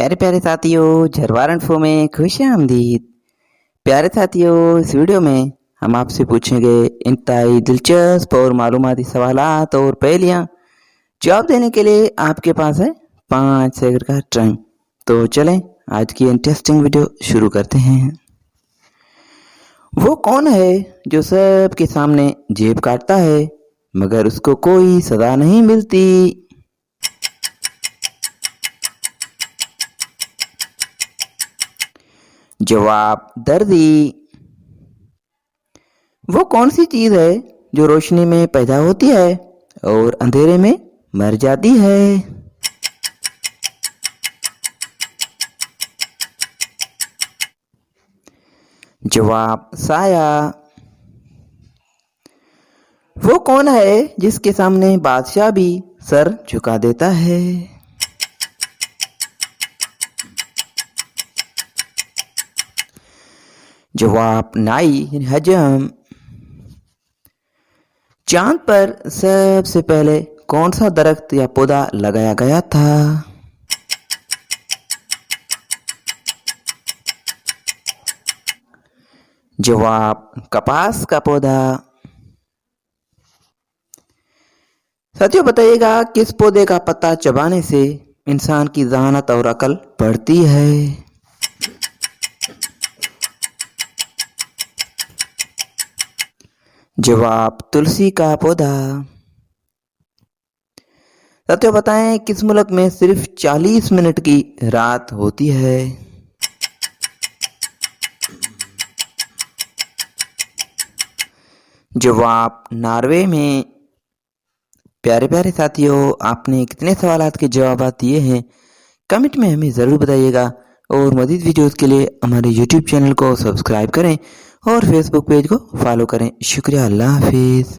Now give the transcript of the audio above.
प्यारे प्यारे साथियों, झरवार इन्फो में खुशामदीद। प्यारे साथियों, इस वीडियो में हम आपसे पूछेंगे इंतहाई दिलचस्प और मालूमाती सवालात और पहेलियाँ। जवाब देने के लिए आपके पास है 5 सेकंड का टाइम। तो चलें आज की इंटरेस्टिंग वीडियो शुरू करते हैं। वो कौन है जो सबके सामने जेब काटता है मगर उसको कोई सजा नहीं मिलती? जवाब दर्दी। वो कौन सी चीज है जो रोशनी में पैदा होती है और अंधेरे में मर जाती है? जवाब साया। वो कौन है जिसके सामने बादशाह भी सर झुका देता है? जवाब नाई यानी हजम। चांद पर सबसे पहले कौन सा दरख्त या पौधा लगाया गया था? जवाब कपास का पौधा। साथियों बताइएगा, किस पौधे का पत्ता चबाने से इंसान की जहानत और अकल बढ़ती है? जवाब तुलसी का पौधा। साथियों बताएं, किस मुल्क में सिर्फ 40 मिनट की रात होती है? जवाब नॉर्वे में। प्यारे प्यारे साथियों, आपने कितने सवालात के जवाब दिए हैं कमेंट में हमें ज़रूर बताइएगा और मज़ीद वीडियोज़ के लिए हमारे यूट्यूब चैनल को सब्सक्राइब करें और फेसबुक पेज को फॉलो करें। शुक्रिया। अल्लाह हाफिज़।